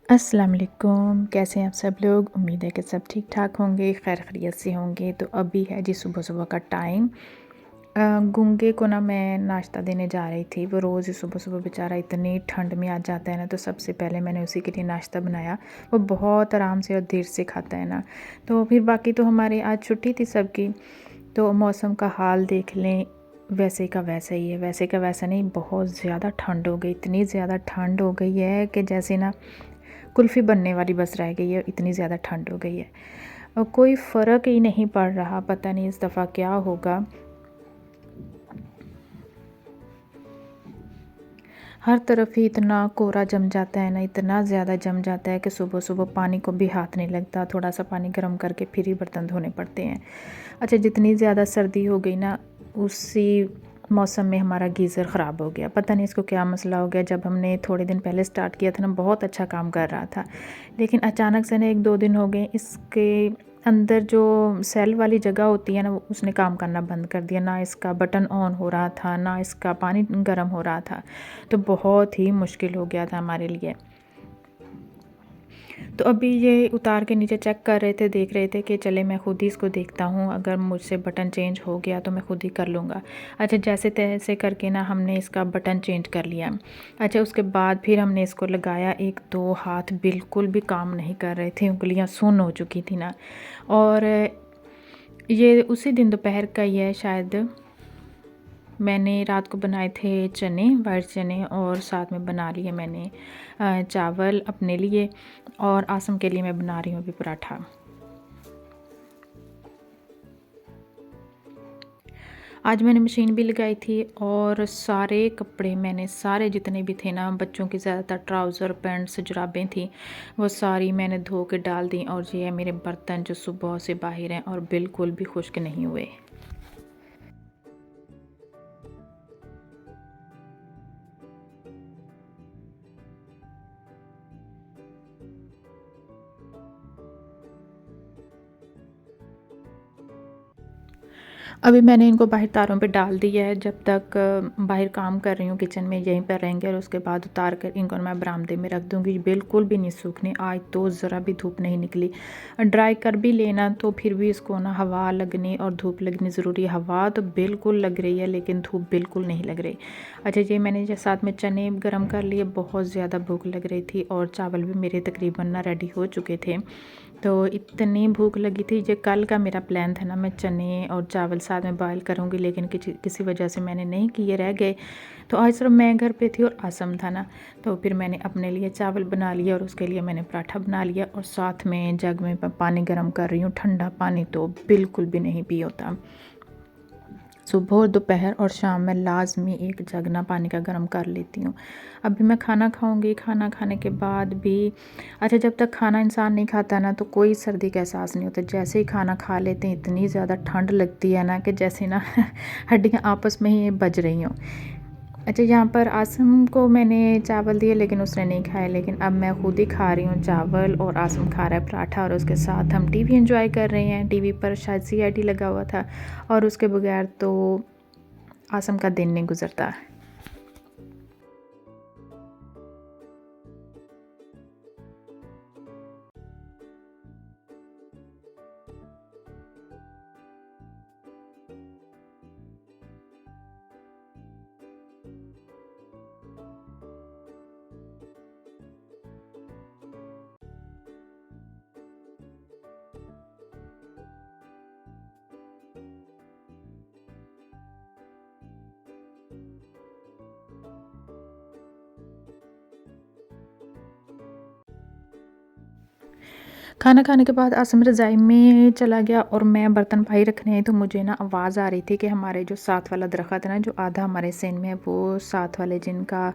अस्सलाम वालेकुम, कैसे हैं आप सब लोग? उम्मीद है कि सब ठीक-ठाक होंगे, खैर खैरियत से होंगे। तो अभी है जी सुबह-सुबह का टाइम। गुंगे को ना मैं नाश्ता देने जा रही थी। वो रोज़ ही सुबह-सुबह बेचारा इतनी ठंड में आ जाता है ना, तो सबसे पहले मैंने उसी के लिए नाश्ता बनाया। वो बहुत आराम से और देर से खाता है ना, तो फिर बाकी तो हमारे आज छुट्टी थी सबकी। तो मौसम का हाल देख लें, वैसे का वैसा ही है, वैसे का वैसा नहीं, बहुत ज़्यादा ठंड हो गई। इतनी ज़्यादा ठंड हो गई है कि जैसे ना कुल्फ़ी बनने वाली बस रह गई है, इतनी ज़्यादा ठंड हो गई है। और कोई फ़र्क ही नहीं पड़ रहा, पता नहीं इस दफ़ा क्या होगा। हर तरफ ही इतना कोहरा जम जाता है ना, इतना ज़्यादा जम जाता है कि सुबह-सुबह पानी को भी हाथ नहीं लगता। थोड़ा-सा पानी गर्म करके फिर ही बर्तन धोने पड़ते हैं। अच्छा, जितनी ज़्यादा सर्दी हो गई ना, उसी मौसम में हमारा गीज़र ख़राब हो गया। पता नहीं इसको क्या मसला हो गया। जब हमने थोड़े दिन पहले स्टार्ट किया था ना, बहुत अच्छा काम कर रहा था। लेकिन अचानक से ना 1-2 दिन हो गए, इसके अंदर जो सेल वाली जगह होती है ना, वो उसने काम करना बंद कर दिया। ना इसका बटन ऑन हो रहा था, ना इसका पानी गर्म हो रहा था। तो बहुत ही मुश्किल हो गया था हमारे लिए। तो अभी ये उतार के नीचे चेक कर रहे थे, देख रहे थे कि चले मैं खुद ही इसको देखता हूँ, अगर मुझसे बटन चेंज हो गया तो मैं खुद ही कर लूँगा। अच्छा, जैसे तैसे करके ना हमने इसका बटन चेंज कर लिया। अच्छा, उसके बाद फिर हमने इसको लगाया, 1-2 हाथ बिल्कुल भी काम नहीं कर रहे थे, उँगलियाँ सुन्न हो चुकी थी ना। और ये उसी दिन दोपहर का ही है शायद। मैंने रात को बनाए थे चने, वाइट चने, और साथ में बना लिए मैंने चावल अपने लिए, और आसम के लिए मैं बना रही हूँ अभी पराठा। आज मैंने मशीन भी लगाई थी और सारे कपड़े मैंने, सारे जितने भी थे ना, बच्चों की ज़्यादातर ट्राउज़र, पैंट्स, जुराबें थी, वो सारी मैंने धो के डाल दी। और ये है मेरे बर्तन जो सुबह से बाहर हैं और बिल्कुल भी खुश्क नहीं हुए। अभी मैंने इनको बाहर तारों पे डाल दिया है। जब तक बाहर काम कर रही हूँ किचन में, यहीं पर रहेंगे, और उसके बाद उतार कर इनको मैं बरामदे में रख दूँगी। बिल्कुल भी नहीं सूखने। आज तो ज़रा भी धूप नहीं निकली। ड्राई कर भी लेना तो फिर भी इसको ना हवा लगनी और धूप लगनी ज़रूरी है। हवा तो बिल्कुल लग रही है, लेकिन धूप बिल्कुल नहीं लग रही। अच्छा, ये मैंने जो साथ में चने गरम कर लिए, बहुत ज़्यादा भूख लग रही थी, और चावल भी मेरे तकरीबन ना रेडी हो चुके थे। तो इतनी भूख लगी थी। ये कल का मेरा प्लान था ना, मैं चने और चावल साथ में बॉयल करूँगी, लेकिन किसी वजह से मैंने नहीं किए, रह गए। तो आज सिर्फ मैं घर पे थी और आसम था ना, तो फिर मैंने अपने लिए चावल बना लिया और उसके लिए मैंने पराठा बना लिया, और साथ में जग में पानी गर्म कर रही हूँ। ठंडा पानी तो बिल्कुल भी नहीं पी होता। सुबह, दोपहर और शाम में लाज़मी एक जग ना पानी का गर्म कर लेती हूँ। अभी मैं खाना खाऊँगी, खाना खाने के बाद भी, अच्छा, जब तक खाना इंसान नहीं खाता ना, तो कोई सर्दी का एहसास नहीं होता। जैसे ही खाना खा लेते हैं, इतनी ज़्यादा ठंड लगती है ना कि जैसे ना हड्डियाँ आपस में ही बज रही हों। अच्छा, यहाँ पर आसिम को मैंने चावल दिए, लेकिन उसने नहीं खाए, लेकिन अब मैं खुद ही खा रही हूँ चावल, और आसिम खा रहा है पराठा, और उसके साथ हम टीवी एंजॉय कर रहे हैं। टीवी पर शायद सीआईडी लगा हुआ था, और उसके बगैर तो आसिम का दिन नहीं गुजरता। खाना खाने के बाद आसिम रज़ाई में चला गया, और मैं बर्तन भाई रखने आई, तो मुझे ना आवाज़ आ रही थी कि हमारे जो साथ वाला दरख्त है ना, जो आधा हमारे सीन में है, वो साथ वाले जिनका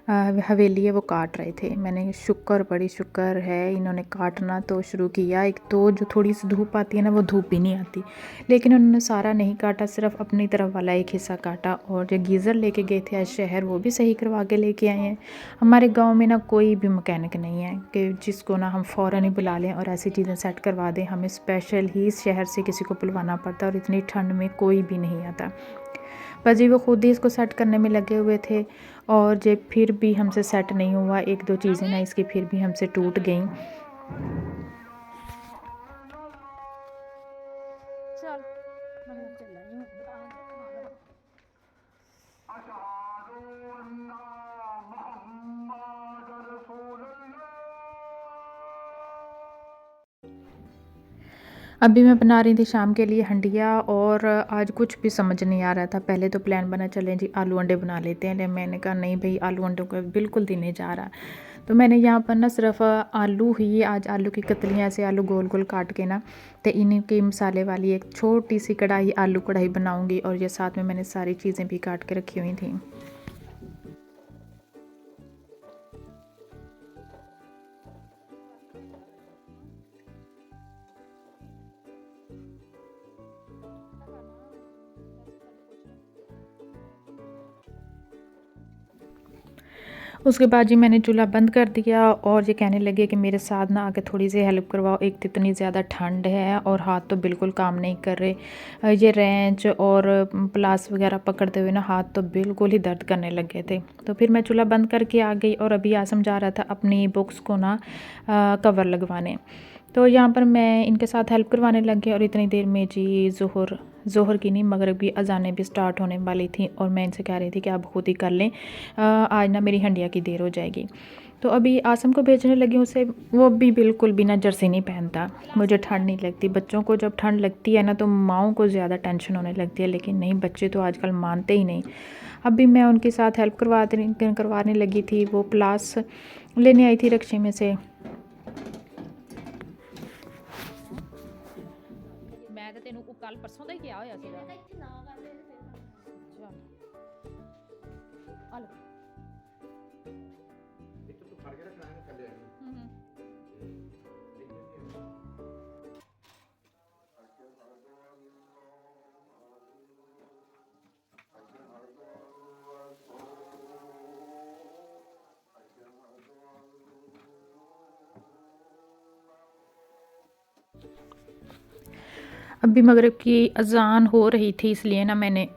हवेली है, वो काट रहे थे। मैंने शुक्र, बड़ी शुक्र है, इन्होंने काटना तो शुरू किया। एक तो जो थोड़ी सी धूप आती है ना, वो धूप भी नहीं आती, लेकिन उन्होंने सारा नहीं काटा, सिर्फ अपनी तरफ वाला एक हिस्सा काटा। और जो गीज़र लेके गए थे आज शहर, वो भी सही करवा के लेके आए हैं। हमारे गांव में ना कोई भी मैकेनिक नहीं है कि जिसको ना हम फ़ौरन ही बुला लें और ऐसी चीज़ें सेट करवा दें। हमें स्पेशल ही शहर से किसी को बुलवाना पड़ता है, और इतनी ठंड में कोई भी नहीं आता। पर जी वो खुद ही इसको सेट करने में लगे हुए थे और जे फिर भी हमसे सेट नहीं हुआ। एक दो चीज़ें ना इसकी फिर भी हमसे टूट गई। अभी मैं बना रही थी शाम के लिए हंडिया और आज कुछ भी समझ नहीं आ रहा था। पहले तो प्लान बना चलें जी आलू अंडे बना लेते हैं, लेकिन मैंने कहा नहीं भाई आलू अंडों का बिल्कुल दिल नहीं जा रहा। तो मैंने यहाँ पर ना सिर्फ आलू ही आज आलू की कतलियाँ से आलू गोल गोल काट के ना तो इन्हीं की मसाले वाली एक छोटी सी कढ़ाई आलू कढ़ाई बनाऊँगी और ये साथ में मैंने सारी चीज़ें भी काट के रखी हुई थी। उसके बाद जी मैंने चूल्हा बंद कर दिया और ये कहने लगे कि मेरे साथ ना आके थोड़ी सी हेल्प करवाओ। एक तो इतनी ज़्यादा ठंड है और हाथ तो बिल्कुल काम नहीं कर रहे। ये रेंच और प्लास वगैरह पकड़ते हुए ना हाथ तो बिल्कुल ही दर्द करने लगे थे। तो फिर मैं चूल्हा बंद करके आ गई और अभी आसम जा रहा था अपनी बुक्स को ना कवर लगवाने। तो यहाँ पर मैं इनके साथ हेल्प करवाने लग गई और इतनी देर में जी ज़ोहर की नहीं मगरिब की अज़ानें भी स्टार्ट होने वाली थी और मैं इनसे कह रही थी कि आप खुद ही कर लें, आज ना मेरी हंडिया की देर हो जाएगी। तो अभी आसम को भेजने लगी उसे, वो भी बिल्कुल बिना जर्सी नहीं पहनता। मुझे ठंड नहीं लगती, बच्चों को जब ठंड लगती है ना तो माँओं को ज़्यादा टेंशन होने लगती है, लेकिन नहीं बच्चे तो आजकल मानते ही नहीं। अभी मैं उनके साथ हेल्प करवाने लगी थी। वो प्लास लेने आई थी रक्शे में से। मैं तो तेनों कल परसों का ही क्या होया सीगा। अभी मगरिब की अज़ान हो रही थी, इसलिए ना मैंने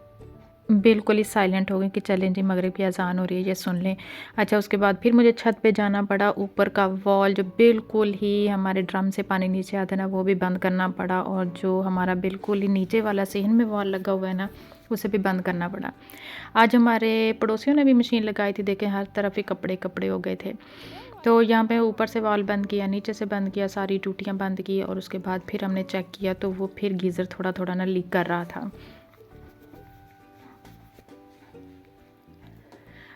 बिल्कुल ही साइलेंट हो गई कि चलें जी मगरिब की अज़ान हो रही है, ये सुन लें। अच्छा उसके बाद फिर मुझे छत पे जाना पड़ा। ऊपर का वॉल जो बिल्कुल ही हमारे ड्रम से पानी नीचे आता है ना वो भी बंद करना पड़ा और जो हमारा बिल्कुल ही नीचे वाला सेहन में वॉल लगा हुआ है ना उसे भी बंद करना पड़ा। आज हमारे पड़ोसियों ने भी मशीन लगाई थी, देखें हर तरफ ही कपड़े कपड़े हो गए थे। तो यहाँ पे ऊपर से वॉल बंद किया, नीचे से बंद किया, सारी टूटियाँ बंद की और उसके बाद फिर हमने चेक किया तो वो फिर गीज़र थोड़ा थोड़ा ना लीक कर रहा था।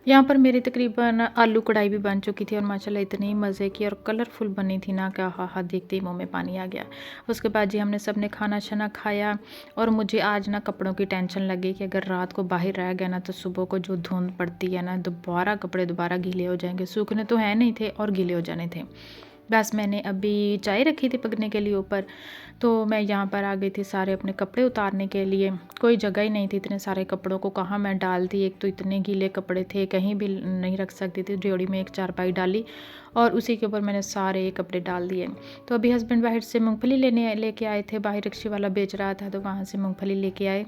यहाँ पर मेरी तकरीबन आलू कढ़ाई भी बन चुकी थी और माशाल्लाह इतनी मज़े की और कलरफुल बनी थी ना, क्या हा देखते ही मुँह में पानी आ गया। उसके बाद जी हमने सब ने खाना शाना खाया और मुझे आज ना कपड़ों की टेंशन लगी कि अगर रात को बाहर रह गया ना तो सुबह को जो धुंध पड़ती है ना दोबारा कपड़े दोबारा गीले हो जाएंगे। सूखने तो है नहीं थे और गीले हो जाने थे। बस मैंने अभी चाय रखी थी पकने के लिए ऊपर, तो मैं यहाँ पर आ गई थी सारे अपने कपड़े उतारने के लिए। कोई जगह ही नहीं थी, इतने सारे कपड़ों को कहाँ मैं डालती। एक तो इतने गीले कपड़े थे कहीं भी नहीं रख सकती थी। ड्योड़ी में एक चारपाई डाली और उसी के ऊपर मैंने सारे कपड़े डाल दिए। तो अभी हस्बैंड बाहर से मूँगफली लेके आए थे, बाहर रिक्शे वाला बेच रहा था तो वहाँ से मूँगफली लेके आए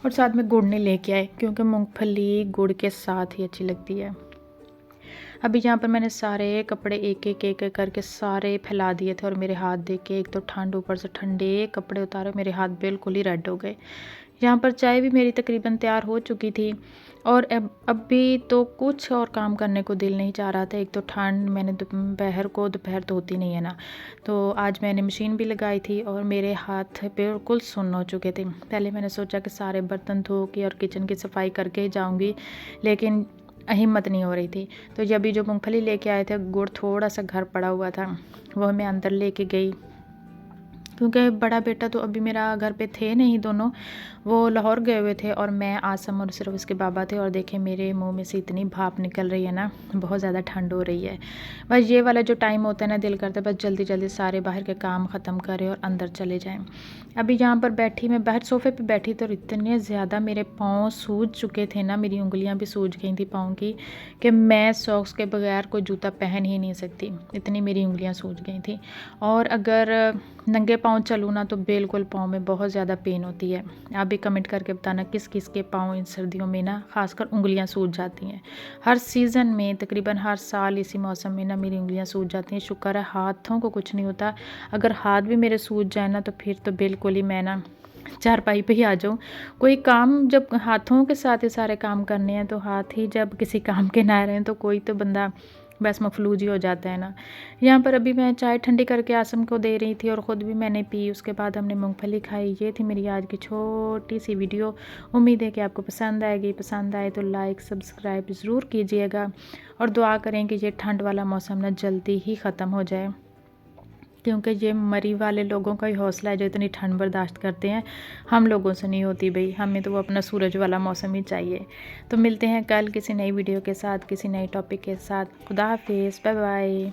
और साथ में गुड़ ने लेके आए क्योंकि मूँगफली गुड़ के साथ ही अच्छी लगती है। अभी यहाँ पर मैंने सारे कपड़े एक करके सारे फैला दिए थे और मेरे हाथ देख के, एक तो ठंड ऊपर से ठंडे कपड़े उतारे, मेरे हाथ बिल्कुल ही रेड हो गए। यहाँ पर चाय भी मेरी तकरीबन तैयार हो चुकी थी और अभी तो कुछ और काम करने को दिल नहीं चाह रहा था। एक तो ठंड, मैंने दोपहर तो होती नहीं है ना, तो आज मैंने मशीन भी लगाई थी और मेरे हाथ बिल्कुल सुन्न हो चुके थे। पहले मैंने सोचा कि सारे बर्तन धो के और किचन की सफाई करके ही जाऊँगी, लेकिन हिम्मत नहीं हो रही थी। तो जब भी जो मूँगफली लेके आए थे, गुड़ थोड़ा सा घर पड़ा हुआ था, वह मैं अंदर लेके गई क्योंकि बड़ा बेटा तो अभी मेरा घर पे थे नहीं, दोनों वो लाहौर गए हुए थे और मैं आसम और सिर्फ उसके बाबा थे। और देखें मेरे मुंह में से इतनी भाप निकल रही है ना, बहुत ज़्यादा ठंड हो रही है। बस ये वाला जो टाइम होता है ना, दिल करता है बस जल्दी जल्दी सारे बाहर के काम ख़त्म करें और अंदर चले जाएं। अभी यहाँ पर बैठी, मैं बाहर सोफ़े पे बैठी तो इतने ज़्यादा मेरे पाँव सूज चुके थे ना, मेरी उंगलियाँ भी सूज गई थी पाँव की, कि मैं सॉक्स के बगैर कोई जूता पहन ही नहीं सकती, इतनी मेरी उंगलियाँ सूज गई थी। और अगर नंगे पाँव चलूँ ना तो बिल्कुल पाँव में बहुत ज़्यादा पेन होती है। आप भी कमेंट करके बताना किस किस के पाँव इन सर्दियों में ना खासकर उंगलियां सूज जाती हैं। हर सीज़न में तकरीबन हर साल इसी मौसम में ना मेरी उंगलियां सूज जाती हैं। शुक्र है हाथों को कुछ नहीं होता। अगर हाथ भी मेरे सूज जाए ना तो फिर तो बिल्कुल ही मैं ना चारपाई पे ही आ जाऊँ। कोई काम जब हाथों के साथ ही सारे काम करने हैं तो हाथ ही जब किसी काम के ना रहें तो कोई तो बंदा बस मफलूज ही हो जाता है ना। यहाँ पर अभी मैं चाय ठंडी करके आसम को दे रही थी और ख़ुद भी मैंने पी। उसके बाद हमने मूंगफली खाई। ये थी मेरी आज की छोटी सी वीडियो। उम्मीद है कि आपको पसंद आएगी। पसंद आए तो लाइक सब्सक्राइब ज़रूर कीजिएगा और दुआ करें कि ये ठंड वाला मौसम ना जल्दी ही ख़त्म हो जाए, क्योंकि ये मरी वाले लोगों का ही हौसला है जो इतनी ठंड बर्दाश्त करते हैं। हम लोगों से नहीं होती भाई, हमें तो वो अपना सूरज वाला मौसम ही चाहिए। तो मिलते हैं कल किसी नई वीडियो के साथ, किसी नई टॉपिक के साथ। खुदा हाफिज़, बाय बाय।